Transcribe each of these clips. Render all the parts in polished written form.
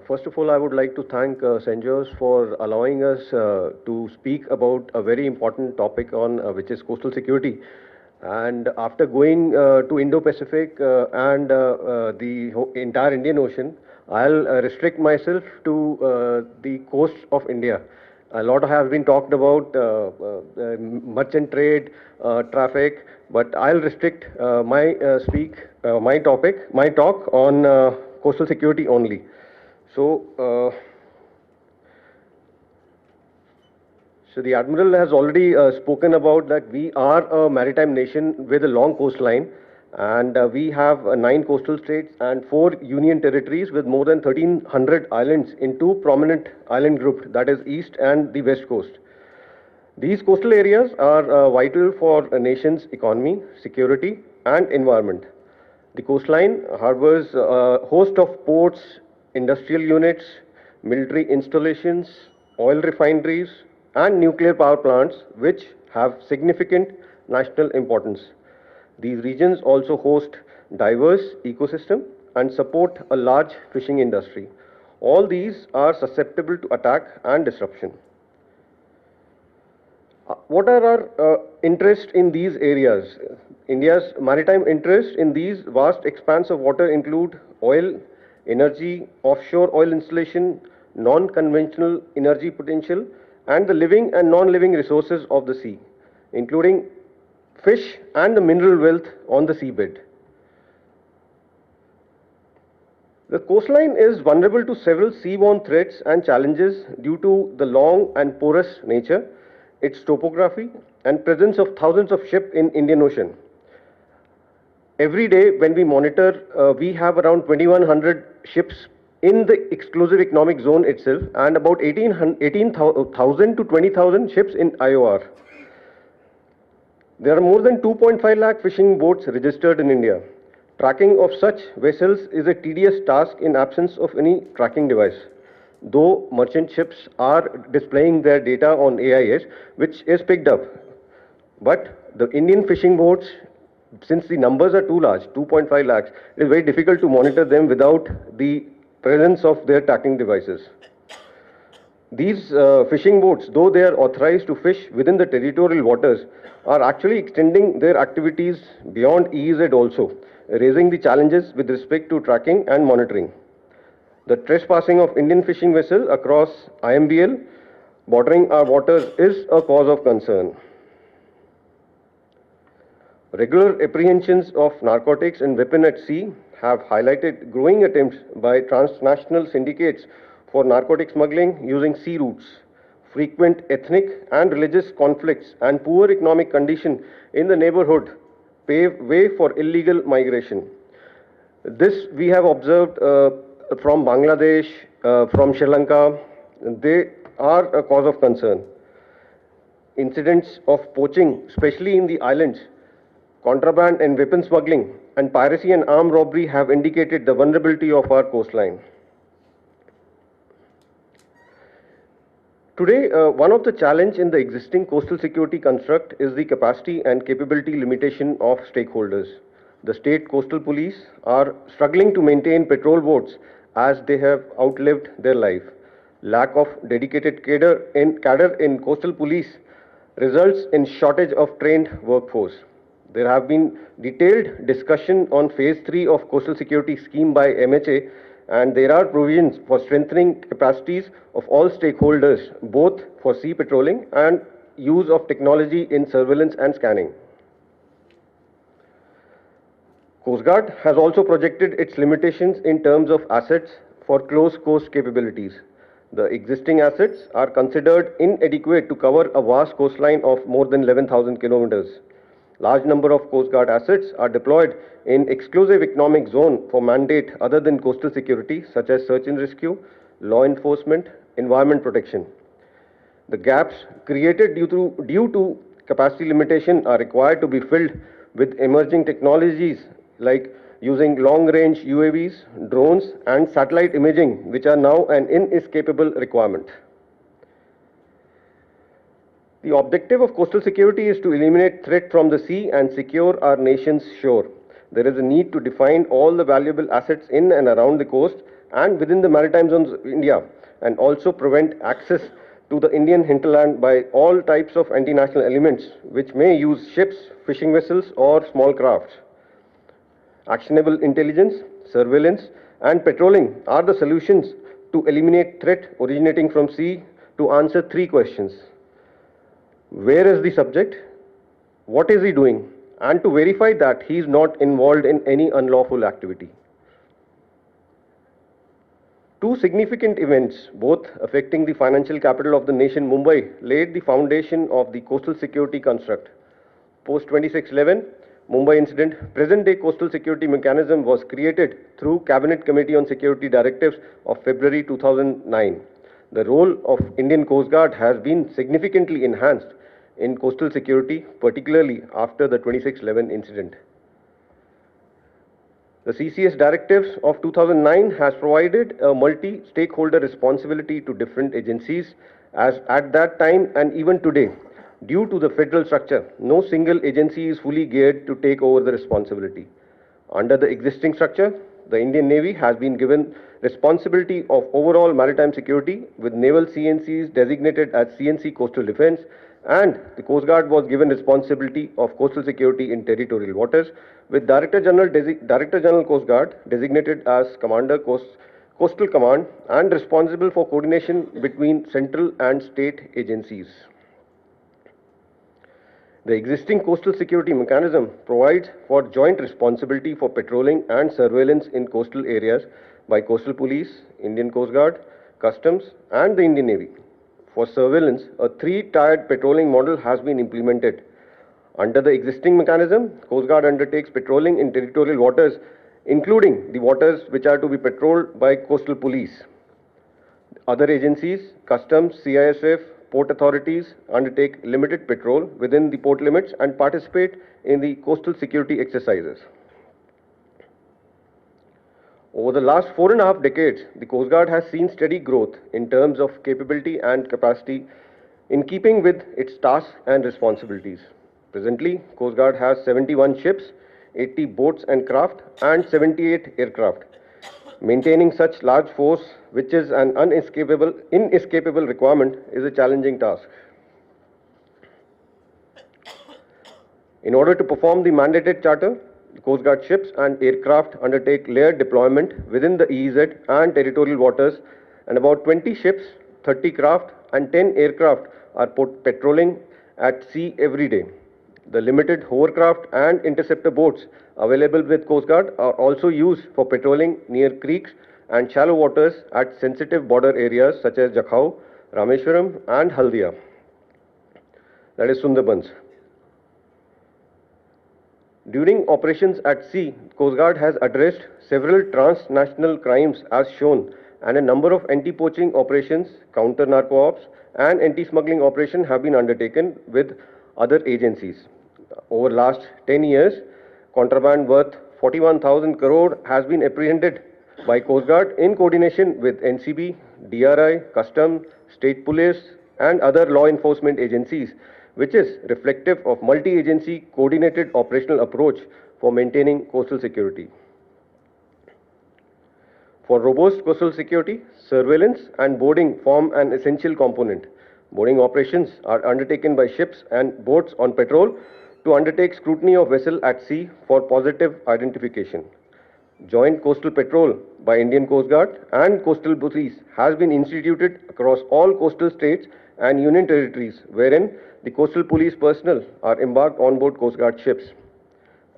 First of all, I would like to thank Sanjos for allowing us to speak about a very important topic on which is coastal security. And after going to Indo-Pacific and the entire Indian Ocean, I'll restrict myself to the coast of India. A lot has been talked about merchant trade, traffic, but I'll restrict my talk on coastal security only. So, so the Admiral has already spoken about that we are a maritime nation with a long coastline, and we have 9 coastal states and 4 union territories with more than 1,300 islands in 2 prominent island groups, that is East and the West Coast. These coastal areas are vital for a nation's economy, security, and environment. The coastline harbors a host of ports, industrial units, military installations, oil refineries, and nuclear power plants, which have significant national importance. These regions also host diverse ecosystem and support a large fishing industry. All these are susceptible to attack and disruption. What are our interests in these areas? India's maritime interests in these vast expanse of water include oil, energy, offshore oil installation, non-conventional energy potential, and the living and non-living resources of the sea, including fish and the mineral wealth on the seabed. The coastline is vulnerable to several seaborne threats and challenges due to the long and porous nature, its topography, and presence of thousands of ships in Indian Ocean. Every day when we monitor, we have around 2,100 ships in the exclusive economic zone itself and about 18,000 to 20,000 ships in IOR. There are more than 2.5 lakh fishing boats registered in India. Tracking of such vessels is a tedious task in absence of any tracking device. Though merchant ships are displaying their data on AIS, which is picked up. But the Indian fishing boats, since the numbers are too large, 2.5 lakhs, it is very difficult to monitor them without the presence of their tracking devices. These fishing boats, though they are authorized to fish within the territorial waters, are actually extending their activities beyond EEZ also, raising the challenges with respect to tracking and monitoring. The trespassing of Indian fishing vessels across IMBL bordering our waters is a cause of concern. Regular apprehensions of narcotics and weapons at sea have highlighted growing attempts by transnational syndicates for narcotic smuggling using sea routes. Frequent ethnic and religious conflicts and poor economic condition in the neighborhood pave way for illegal migration. This we have observed from Bangladesh, from Sri Lanka. They are a cause of concern. Incidents of poaching, especially in the islands, contraband and weapon smuggling, and piracy and armed robbery have indicated the vulnerability of our coastline. Today, one of the challenges in the existing coastal security construct is the capacity and capability limitation of stakeholders. The state coastal police are struggling to maintain patrol boats as they have outlived their life. Lack of dedicated cadre in coastal police results in shortage of trained workforce. There have been detailed discussion on phase 3 of coastal security scheme by MHA, and there are provisions for strengthening capacities of all stakeholders, both for sea patrolling and use of technology in surveillance and scanning. Coast Guard has also projected its limitations in terms of assets for close coast capabilities. The existing assets are considered inadequate to cover a vast coastline of more than 11,000 kilometers. Large number of Coast Guard assets are deployed in exclusive economic zone for mandate other than coastal security, such as search and rescue, law enforcement, environment protection. The gaps created due to capacity limitation are required to be filled with emerging technologies like using long-range UAVs, drones, and satellite imaging, which are now an inescapable requirement. The objective of coastal security is to eliminate threat from the sea and secure our nation's shore. There is a need to define all the valuable assets in and around the coast and within the maritime zones of India, and also prevent access to the Indian hinterland by all types of anti-national elements which may use ships, fishing vessels, or small crafts. Actionable intelligence, surveillance, and patrolling are the solutions to eliminate threat originating from sea to answer three questions. Where is the subject? What is he doing? And to verify that he is not involved in any unlawful activity. Two significant events, both affecting the financial capital of the nation, Mumbai, laid the foundation of the coastal security construct. Post 2611, Mumbai incident, present-day coastal security mechanism was created through Cabinet Committee on Security Directives of February 2009. The role of Indian Coast Guard has been significantly enhanced in coastal security, particularly after the 2611 incident. The CCS directives of 2009 has provided a multi-stakeholder responsibility to different agencies, as at that time and even today, due to the federal structure, no single agency is fully geared to take over the responsibility. Under the existing structure, the Indian Navy has been given responsibility of overall maritime security, with naval CNCs designated as CNC Coastal Defense, and the Coast Guard was given responsibility of coastal security in territorial waters, with Director General Coast Guard designated as Commander Coastal Command and responsible for coordination between central and state agencies. The existing coastal security mechanism provides for joint responsibility for patrolling and surveillance in coastal areas by Coastal Police, Indian Coast Guard, Customs, and the Indian Navy. For surveillance, a three-tiered patrolling model has been implemented. Under the existing mechanism, Coast Guard undertakes patrolling in territorial waters, including the waters which are to be patrolled by Coastal Police. Other agencies, Customs, CISF, port authorities undertake limited patrol within the port limits and participate in the coastal security exercises. Over the last 4.5 decades, the Coast Guard has seen steady growth in terms of capability and capacity in keeping with its tasks and responsibilities. Presently, Coast Guard has 71 ships, 80 boats and craft, and 78 aircraft. Maintaining such large force, which is an inescapable requirement, is a challenging task. In order to perform the mandated charter, the Coast Guard ships and aircraft undertake layered deployment within the EEZ and territorial waters, and about 20 ships, 30 craft, and 10 aircraft are patrolling at sea every day. The limited hovercraft and interceptor boats available with Coast Guard are also used for patrolling near creeks and shallow waters at sensitive border areas such as Jakhau, Rameshwaram, and Haldia, that is Sundarbans. During operations at sea, Coast Guard has addressed several transnational crimes as shown, and a number of anti-poaching operations, counter-narco ops, and anti-smuggling operations have been undertaken with other agencies. Over the last 10 years, contraband worth 41,000 crore has been apprehended by Coast Guard in coordination with NCB, DRI, Customs, State Police, and other law enforcement agencies, which is reflective of multi-agency coordinated operational approach for maintaining coastal security. For robust coastal security, surveillance and boarding form an essential component. Boarding operations are undertaken by ships and boats on patrol to undertake scrutiny of vessel at sea for positive identification. Joint coastal patrol by Indian Coast Guard and coastal police has been instituted across all coastal states and union territories, wherein the coastal police personnel are embarked on board Coast Guard ships.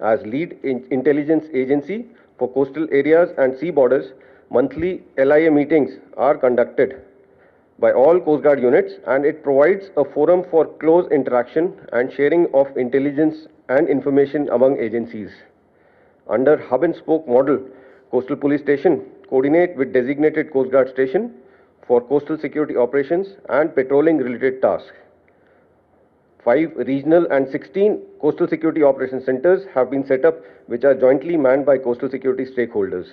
As lead intelligence agency for coastal areas and sea borders, monthly LIA meetings are conducted by all Coast Guard units, and it provides a forum for close interaction and sharing of intelligence and information among agencies. Under hub and spoke model, Coastal Police Station coordinate with designated Coast Guard station for coastal security operations and patrolling related tasks. 5 regional and 16 coastal security operation centers have been set up, which are jointly manned by coastal security stakeholders.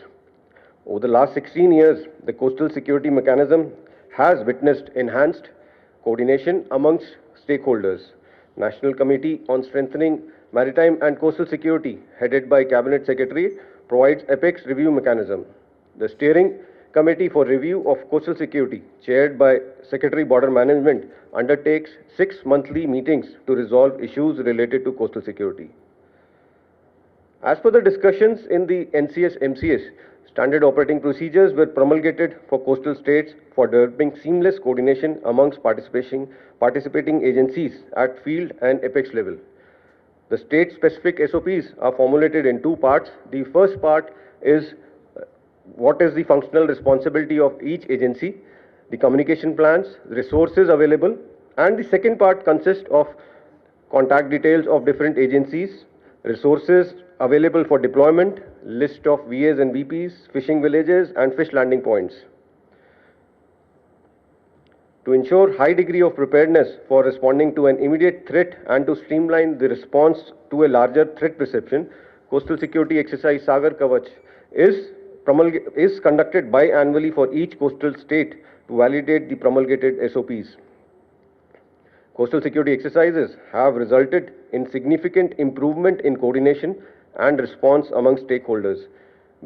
Over the last 16 years, the coastal security mechanism has witnessed enhanced coordination amongst stakeholders. National Committee on Strengthening Maritime and Coastal Security, headed by Cabinet Secretary, provides apex review mechanism. The steering Committee for Review of Coastal Security, chaired by Secretary Border Management, undertakes 6 monthly meetings to resolve issues related to coastal security. As per the discussions in the NCS-MCS, standard operating procedures were promulgated for coastal states for developing seamless coordination amongst participating agencies at field and apex level. The state-specific SOPs are formulated in 2 parts. The first part is what is the functional responsibility of each agency, the communication plans, resources available, and the second part consists of contact details of different agencies, resources available for deployment, list of VAs and VPs, fishing villages, and fish landing points. To ensure high degree of preparedness for responding to an immediate threat and to streamline the response to a larger threat perception, Coastal Security Exercise Sagar Kavach is conducted biannually for each coastal state to validate the promulgated SOPs. Coastal security exercises have resulted in significant improvement in coordination and response among stakeholders.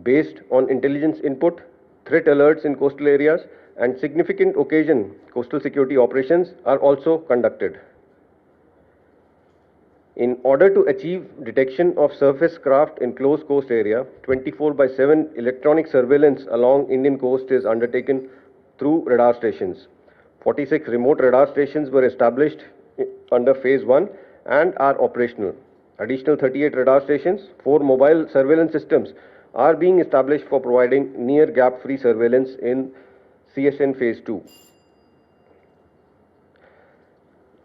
Based on intelligence input, threat alerts in coastal areas, and significant occasion, coastal security operations are also conducted. In order to achieve detection of surface craft in close coast area, 24/7 electronic surveillance along Indian coast is undertaken through radar stations. 46 remote radar stations were established under phase 1 and are operational. Additional 38 radar stations, 4 mobile surveillance systems are being established for providing near gap-free surveillance in CSN phase 2.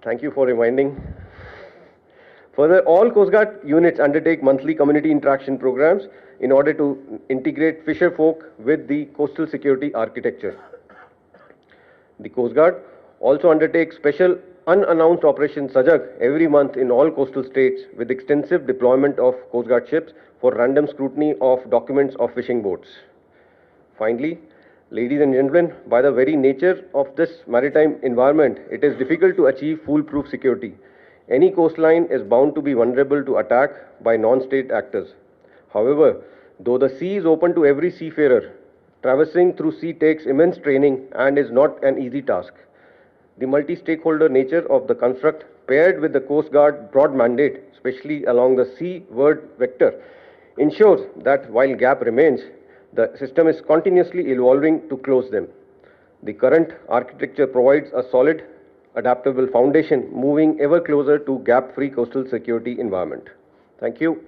Thank you for reminding. Further, all Coast Guard units undertake monthly community interaction programs in order to integrate fisher folk with the coastal security architecture. The Coast Guard also undertakes special unannounced Operation Sajag every month in all coastal states with extensive deployment of Coast Guard ships for random scrutiny of documents of fishing boats. Finally, ladies and gentlemen, by the very nature of this maritime environment, it is difficult to achieve foolproof security. Any coastline is bound to be vulnerable to attack by non-state actors. However, though the sea is open to every seafarer, traversing through sea takes immense training and is not an easy task. The multi-stakeholder nature of the construct, paired with the Coast Guard broad mandate, especially along the seaward vector, ensures that while gap remains, the system is continuously evolving to close them. The current architecture provides a solid, adaptable foundation, moving ever closer to gap-free coastal security environment. Thank you.